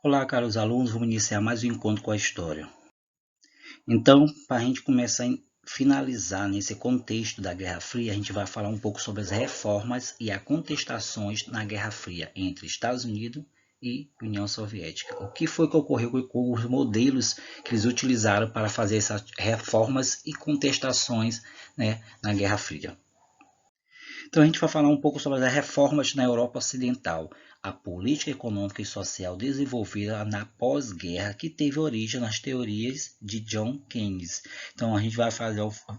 Olá, caros alunos, vamos iniciar mais um encontro com a história. Então, para a gente começar a finalizar nesse contexto da Guerra Fria, a gente vai falar um pouco sobre as reformas e as contestações na Guerra Fria entre Estados Unidos e União Soviética. O que foi que ocorreu com os modelos que eles utilizaram para fazer essas reformas e contestações, né, na Guerra Fria? Então a gente vai falar um pouco sobre as reformas na Europa Ocidental, a política econômica e social desenvolvida na pós-guerra que teve origem nas teorias de John Keynes. Então a gente vai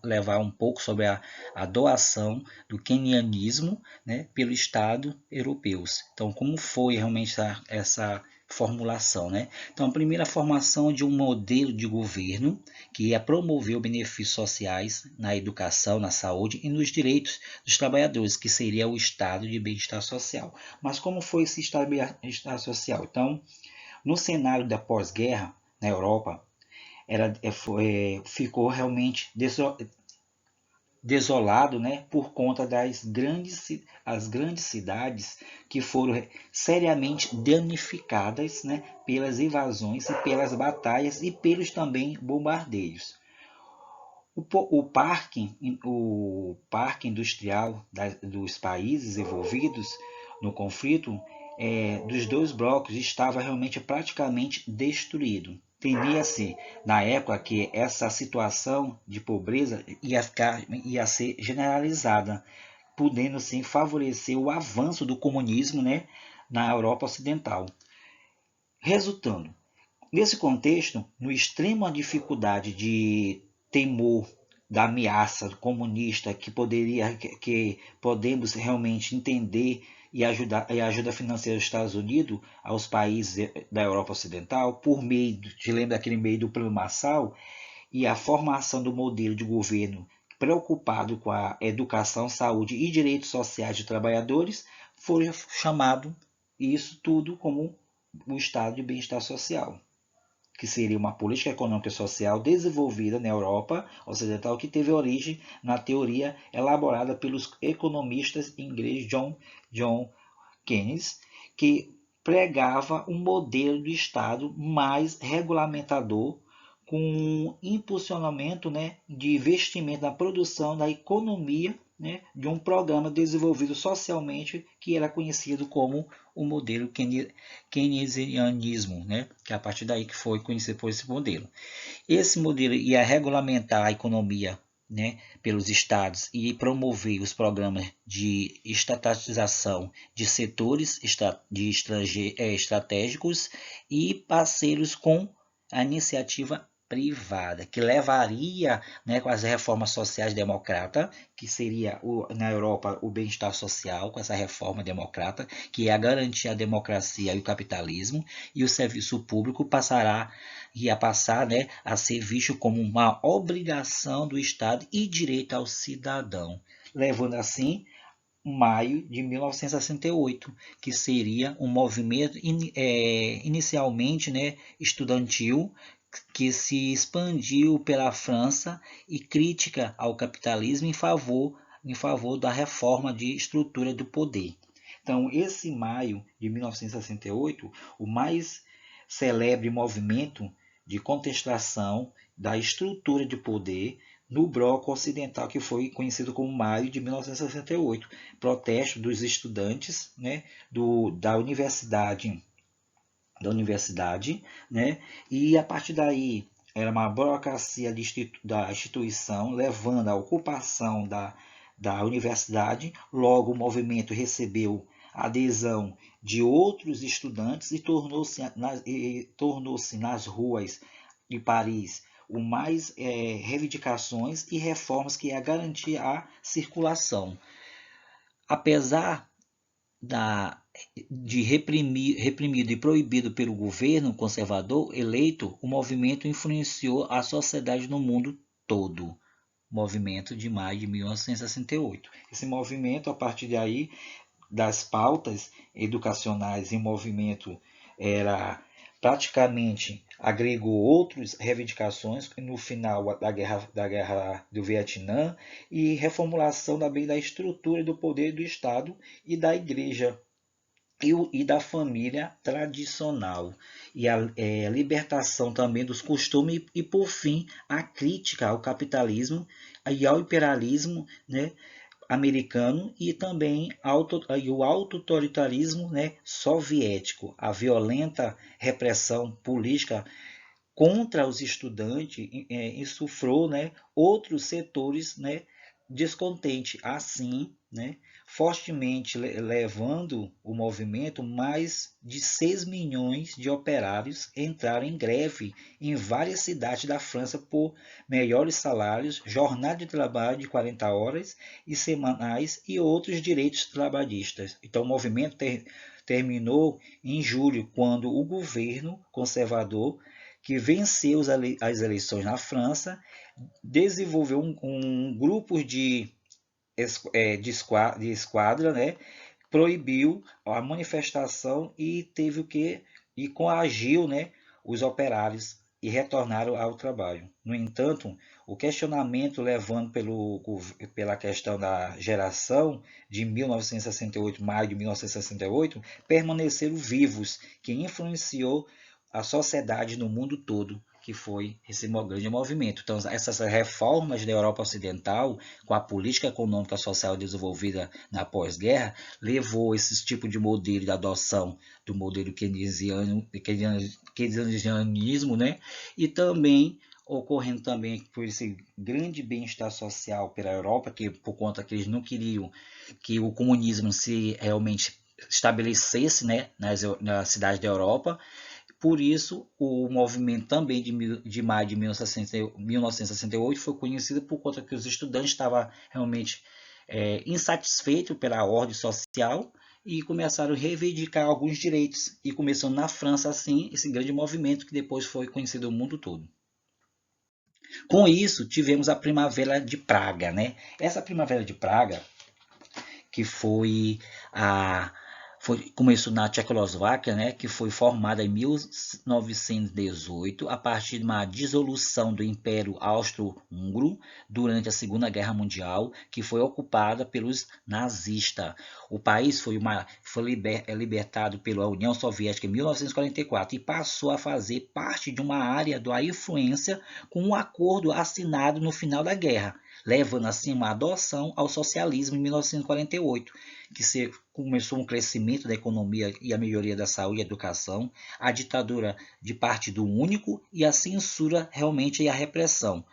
levar um pouco sobre a doação do keynesianismo, né, pelo Estado europeus. Então como foi realmente essa formulação, né? Então a primeira formação de um modelo de governo que ia promover os benefícios sociais na educação, na saúde e nos direitos dos trabalhadores, que seria o estado de bem-estar social. Mas como foi esse estado de bem-estar social? Então, no cenário da pós-guerra, na Europa, ficou realmente desolado, né, por conta as grandes cidades que foram seriamente danificadas, né, pelas invasões e pelas batalhas e pelos também bombardeios. O parque industrial dos países envolvidos no conflito dos dois blocos estava realmente praticamente destruído. Temia-se, na época, que essa situação de pobreza ia ser generalizada, podendo sim favorecer o avanço do comunismo, né, na Europa Ocidental. Resultando, nesse contexto, no extremo a dificuldade de temor da ameaça comunista que podemos realmente entender e ajuda financeira dos Estados Unidos aos países da Europa Ocidental por meio, te lembra daquele meio do Plano Marshall e a formação do modelo de governo preocupado com a educação, saúde e direitos sociais de trabalhadores, foi chamado isso tudo como o estado de bem-estar social, que seria uma política econômica e social desenvolvida na Europa Ocidental que teve origem na teoria elaborada pelos economistas ingleses John Keynes, que pregava um modelo de Estado mais regulamentador, com um impulsionamento, né, de investimento na produção da economia, né, de um programa desenvolvido socialmente que era conhecido como o modelo keynesianismo, né, que é a partir daí que foi conhecido por esse modelo. Esse modelo ia regulamentar a economia, né, pelos estados e promover os programas de estatalização de setores estratégicos e parceiros com a iniciativa privada, que levaria, né, com as reformas sociais democratas, que seria na Europa o bem-estar social, com essa reforma democrata, que é a garantir a democracia e o capitalismo, e o serviço público ia passar, né, a ser visto como uma obrigação do Estado e direito ao cidadão, levando assim maio de 1968, que seria um movimento inicialmente, né, estudantil que se expandiu pela França e crítica ao capitalismo em favor da reforma de estrutura do poder. Então, esse maio de 1968, o mais celebre movimento de contestação da estrutura de poder no bloco ocidental, que foi conhecido como Maio de 1968, protesto dos estudantes, né, da universidade, né, e a partir daí era uma burocracia da instituição, levando à ocupação da universidade. Logo, o movimento recebeu adesão de outros estudantes e tornou-se nas ruas de Paris o mais reivindicações e reformas que ia garantir a circulação. Apesar da, de reprimido e proibido pelo governo conservador eleito, o movimento influenciou a sociedade no mundo todo. Movimento de maio de 1968. Esse movimento, a partir daí, das pautas educacionais em movimento, era praticamente agregou outras reivindicações no final da guerra do Vietnã e reformulação também da estrutura do poder do Estado e da Igreja, e da família tradicional, e a libertação também dos costumes, e por fim, a crítica ao capitalismo e ao imperialismo, né, americano, e também o autoritarismo, né, soviético, a violenta repressão política contra os estudantes insuflou, né, outros setores, né, descontente, assim, né, fortemente levando o movimento. Mais de 6 milhões de operários entraram em greve em várias cidades da França por melhores salários, jornada de trabalho de 40 horas e semanais e outros direitos trabalhistas. Então o movimento terminou em julho, quando o governo conservador, que venceu as eleições na França, desenvolveu grupo de esquadra, né? Proibiu a manifestação e teve o que e coagiu, né, os operários e retornaram ao trabalho. No entanto, o questionamento levando pela questão da geração de 1968, maio de 1968, permaneceram vivos, que influenciou a sociedade no mundo todo, que foi esse grande movimento. Então, essas reformas da Europa Ocidental, com a política econômica social desenvolvida na pós-guerra, levou esse tipo de modelo de adoção do modelo keynesianismo, né? E também ocorrendo também por esse grande bem-estar social pela Europa, que por conta que eles não queriam que o comunismo se realmente estabelecesse, né, nas cidades da Europa. Por isso, o movimento também de maio de 1968 foi conhecido por conta que os estudantes estavam realmente insatisfeitos pela ordem social e começaram a reivindicar alguns direitos. E começou na França, assim, esse grande movimento que depois foi conhecido no mundo todo. Com isso, tivemos a Primavera de Praga, né? Essa Primavera de Praga, que foi a começou na Tchecoslováquia, né, que foi formada em 1918 a partir de uma dissolução do Império Austro-Húngaro durante a Segunda Guerra Mundial, que foi ocupada pelos nazistas. O país foi libertado pela União Soviética em 1944 e passou a fazer parte de uma área da influência com um acordo assinado no final da guerra, levando assim uma adoção ao socialismo em 1948, que começou um crescimento da economia e a melhoria da saúde e educação, a ditadura de partido único e a censura realmente e a repressão,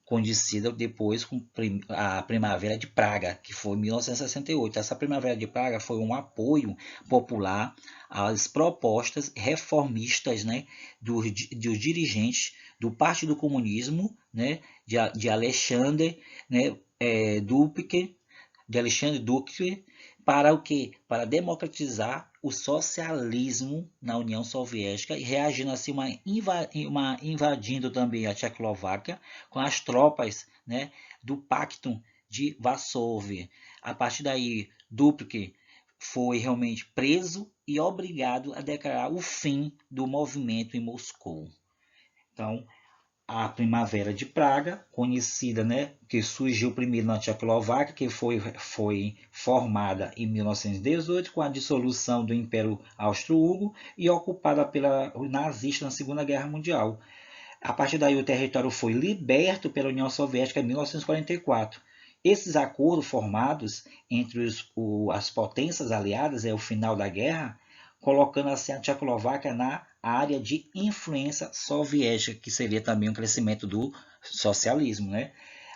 condicida depois com a Primavera de Praga, que foi em 1968. Essa Primavera de Praga foi um apoio popular às propostas reformistas, né, dos dirigentes do Partido Comunismo, né, de Alexandre, né, Dubček, de Alexandre Dubček, para o quê? Para democratizar o socialismo na União Soviética e reagindo assim invadindo também a Tchecoslováquia com as tropas, né, do Pacto de Varsóvia. A partir daí, Dubček foi realmente preso e obrigado a declarar o fim do movimento em Moscou. Então, a Primavera de Praga, conhecida, né, que surgiu primeiro na Tchecoslováquia, que foi formada em 1918 com a dissolução do Império Austro-Húngaro e ocupada pela nazista na Segunda Guerra Mundial. A partir daí o território foi liberto pela União Soviética em 1944. Esses acordos formados entre as potências aliadas é o final da guerra, colocando assim a Tchecoslováquia na área de influência soviética, que seria também um crescimento do socialismo, né?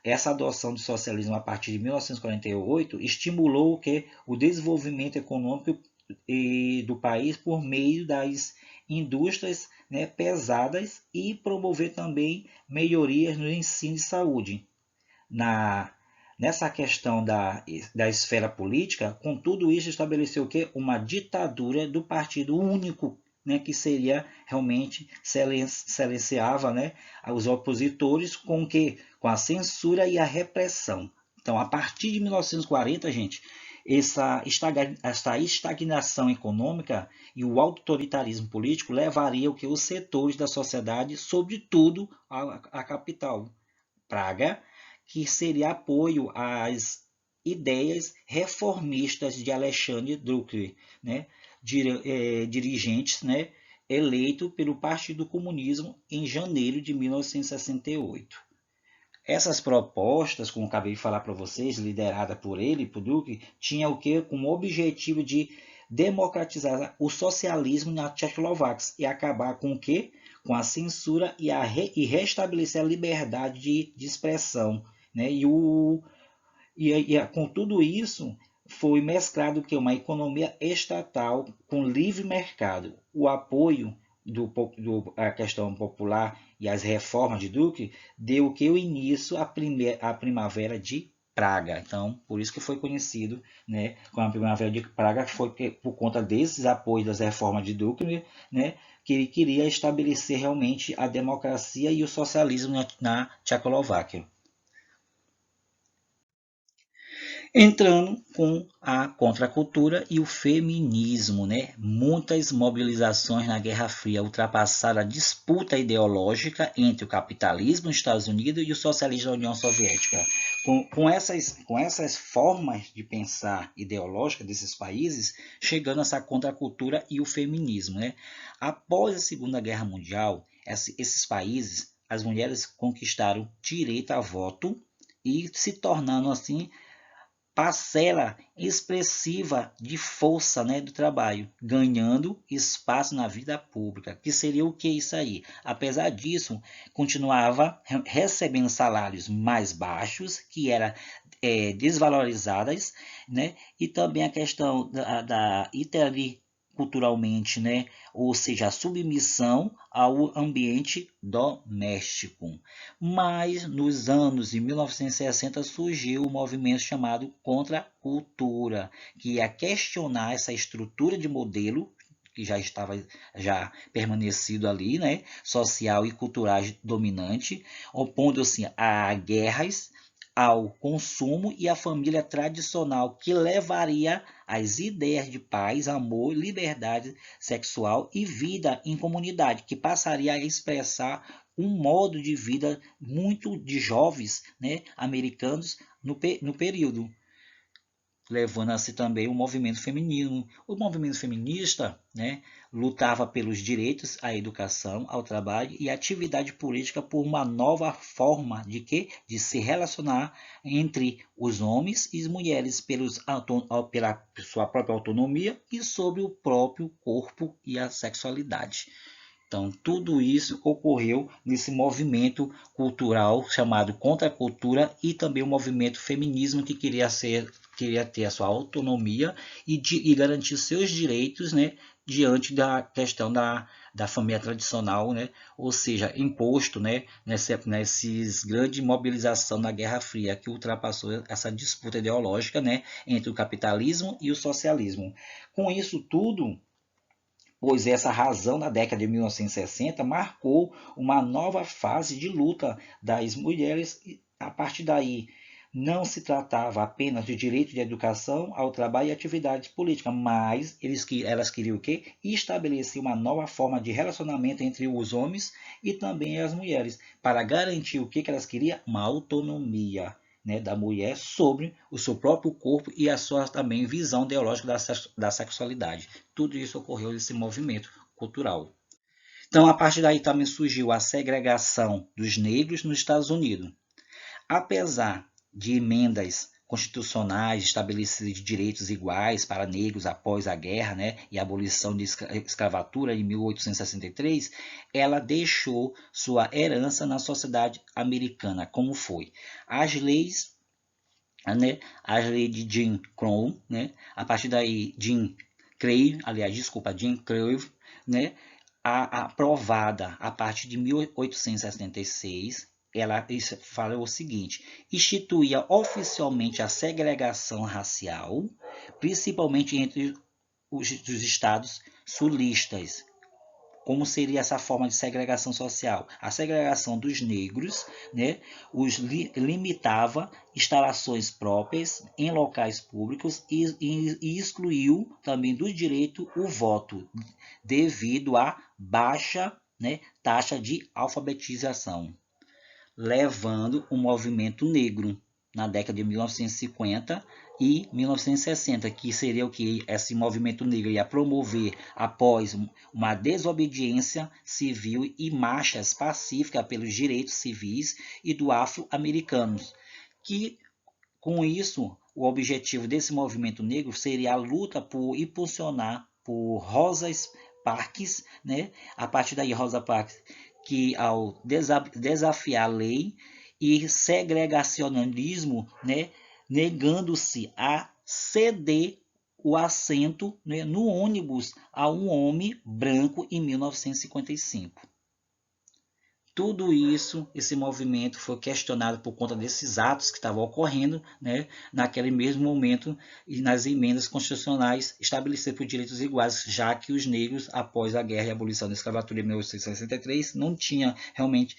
Essa adoção do socialismo a partir de 1948 estimulou o desenvolvimento econômico do país por meio das indústrias, né, pesadas, e promover também melhorias no ensino e saúde. Nessa questão da esfera política, com tudo isso estabeleceu o quê? Uma ditadura do partido único, né, que seria realmente silenciava, né, os opositores com a censura e a repressão. Então, a partir de 1940, gente, essa estagnação econômica e o autoritarismo político levaria os setores da sociedade, sobretudo a capital, Praga, que seria apoio às ideias reformistas de Alexandre Dubček, né? dirigentes, né, eleito pelo Partido Comunismo em janeiro de 1968. Essas propostas, como acabei de falar para vocês, liderada por ele, por Duque, tinha o que como objetivo de democratizar o socialismo na Tchecoslováquia e acabar com o quê? Com a censura e restabelecer a liberdade de expressão, né? Com tudo isso foi mesclado que uma economia estatal com livre mercado, o apoio à questão popular e as reformas de Duque deu que o início à primavera de Praga. Então, por isso que foi conhecido, né, como a primavera de Praga, foi por conta desses apoios das reformas de Duque, né, que ele queria estabelecer realmente a democracia e o socialismo na Tchecoslováquia. Entrando com a contracultura e o feminismo, né? Muitas mobilizações na Guerra Fria ultrapassaram a disputa ideológica entre o capitalismo nos Estados Unidos e o socialismo da União Soviética. Com essas formas de pensar ideológica desses países, chegando essa contracultura e o feminismo, né? Após a Segunda Guerra Mundial, esses países, as mulheres conquistaram direito a voto e se tornando assim parcela expressiva de força, né, do trabalho, ganhando espaço na vida pública, que seria o que isso aí? Apesar disso, continuava recebendo salários mais baixos, que eram desvalorizadas, né, e também a questão da culturalmente, né? Ou seja, a submissão ao ambiente doméstico. Mas nos anos de 1960 surgiu o movimento chamado Contracultura, que ia questionar essa estrutura de modelo que já estava permanecido ali, né, social e cultural dominante, opondo-se a guerras, ao consumo e à família tradicional, que levaria às ideias de paz, amor, liberdade sexual e vida em comunidade, que passaria a expressar um modo de vida muito de jovens, né, americanos no período, levando-se também o movimento feminino. O movimento feminista, né, lutava pelos direitos à educação, ao trabalho e à atividade política por uma nova forma de quê? De se relacionar entre os homens e as mulheres pela sua própria autonomia e sobre o próprio corpo e a sexualidade. Então, tudo isso ocorreu nesse movimento cultural chamado Contracultura e também o movimento feminismo que queria ter a sua autonomia e garantir seus direitos, né, diante da questão da família tradicional, né, ou seja, imposto, né, nesses grande mobilização na Guerra Fria que ultrapassou essa disputa ideológica, né, entre o capitalismo e o socialismo. Com isso tudo, pois essa razão na década de 1960 marcou uma nova fase de luta das mulheres e, a partir daí, não se tratava apenas de direito de educação ao trabalho e atividades políticas, mas elas queriam o quê? Estabelecer uma nova forma de relacionamento entre os homens e também as mulheres, para garantir o que elas queriam? Uma autonomia, né, da mulher sobre o seu próprio corpo e a sua também visão ideológica da sexualidade. Tudo isso ocorreu nesse movimento cultural. Então, a partir daí também surgiu a segregação dos negros nos Estados Unidos. Apesar de emendas constitucionais estabelecidas de direitos iguais para negros após a guerra, né, e a abolição de escravatura em 1863, ela deixou sua herança na sociedade americana, como foi as leis, né, as leis de Jim Crow, né, a partir daí Jim Crow, né, aprovada a partir de 1876, ela fala o seguinte: instituía oficialmente a segregação racial, principalmente entre os estados sulistas. Como seria essa forma de segregação social? A segregação dos negros, né, limitava instalações próprias em locais públicos e excluiu também do direito o voto, devido à baixa, né, taxa de alfabetização, levando o movimento negro na década de 1950 e 1960, que seria o que esse movimento negro ia promover após uma desobediência civil e marchas pacíficas pelos direitos civis e do afro-americanos, que com isso o objetivo desse movimento negro seria a luta por impulsionar por Rosa Parks, né? A partir daí Rosa Parks, que ao desafiar a lei e segregacionismo, né, negando-se a ceder o assento, né, no ônibus a um homem branco em 1955. Tudo isso, esse movimento foi questionado por conta desses atos que estavam ocorrendo, né, naquele mesmo momento e nas emendas constitucionais estabelecidas por direitos iguais, já que os negros, após a guerra e a abolição da escravatura em 1863, não tinha realmente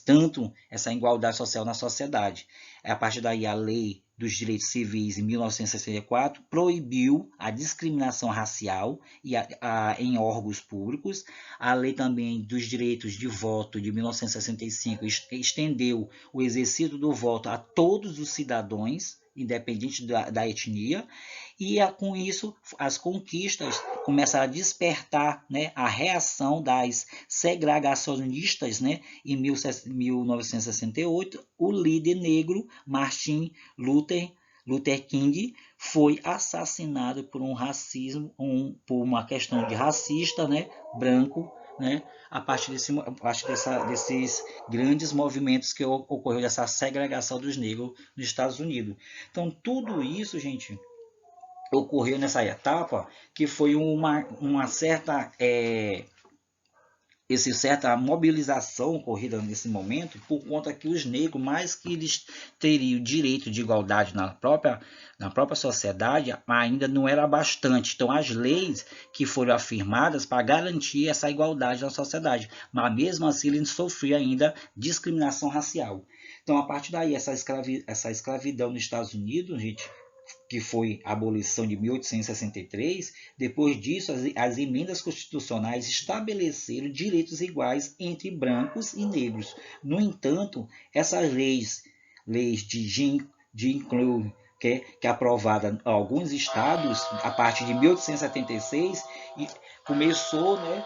tanto essa igualdade social na sociedade. A partir daí, a lei dos direitos civis em 1964 proibiu a discriminação racial em órgãos públicos. A lei também dos direitos de voto de 1965 estendeu o exercício do voto a todos os cidadãos, independente da etnia, e com isso as conquistas começaram a despertar, né, a reação das segregacionistas, né, em 1968, o líder negro Martin Luther King foi assassinado por por uma questão de racista, né, branco, né, a partir desses grandes movimentos que ocorreu dessa segregação dos negros nos Estados Unidos. Então, tudo isso, gente, ocorreu nessa etapa que foi uma certa certa mobilização ocorrida nesse momento, por conta que os negros, mais que eles teriam direito de igualdade na própria sociedade, ainda não era bastante. Então, as leis que foram afirmadas para garantir essa igualdade na sociedade, mas mesmo assim eles sofriam ainda discriminação racial. Então, a partir daí, essa escravidão nos Estados Unidos, gente, que foi a abolição de 1863, depois disso as emendas constitucionais estabeleceram direitos iguais entre brancos e negros. No entanto, essas leis de Jim Crow, que é aprovada em alguns estados a partir de 1876, e começou, né,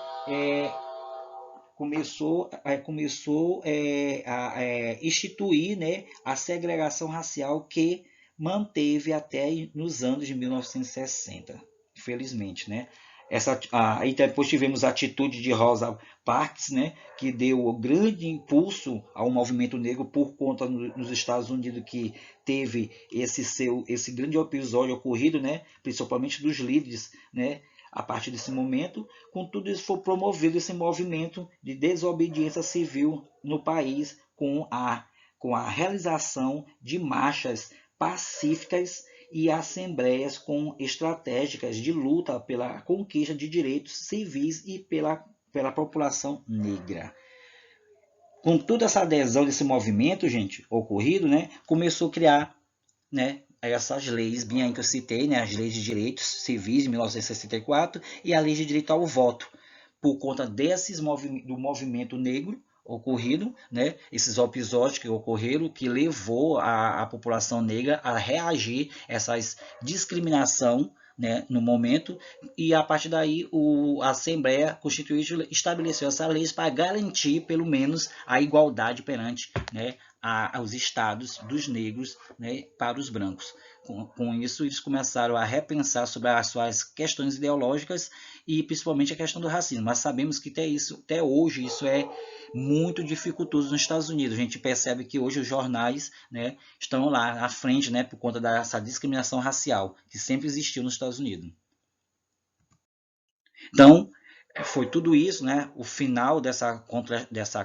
a instituir, né, a segregação racial que manteve até nos anos de 1960, infelizmente, né? Aí depois tivemos a atitude de Rosa Parks, né, que deu o grande impulso ao movimento negro por conta nos Estados Unidos, que teve esse grande episódio ocorrido, né, principalmente dos líderes, né, a partir desse momento. Com tudo isso foi promovido esse movimento de desobediência civil no país com a realização de marchas pacíficas e assembleias com estratégicas de luta pela conquista de direitos civis e pela população negra. Com toda essa adesão desse movimento, gente, ocorrido, né, começou a criar, né, essas leis bem que eu citei, né, as leis de direitos civis de 1964 e a lei de direito ao voto, por conta do movimento negro ocorrido, né, esses episódios que ocorreram, que levou a população negra a reagir a essas discriminação, né, no momento, e a partir daí a Assembleia Constituinte estabeleceu essas leis para garantir pelo menos a igualdade perante, né, aos estados dos negros, né, para os brancos. Com isso, eles começaram a repensar sobre as suas questões ideológicas e principalmente a questão do racismo. Mas sabemos que até hoje isso é muito dificultoso nos Estados Unidos. A gente percebe que hoje os jornais, né, estão lá à frente, né, por conta dessa discriminação racial que sempre existiu nos Estados Unidos. Então, foi tudo isso, né, o final dessa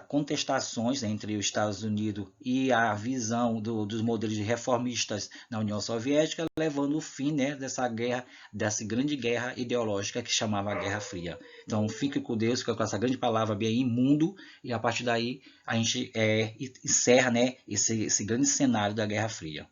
contestações entre os Estados Unidos e a visão dos modelos reformistas na União Soviética, levando o fim, né, dessa grande guerra ideológica que chamava a Guerra Fria. Então, fique com Deus, fica com essa grande palavra bem imundo, e a partir daí a gente encerra, né, esse grande cenário da Guerra Fria.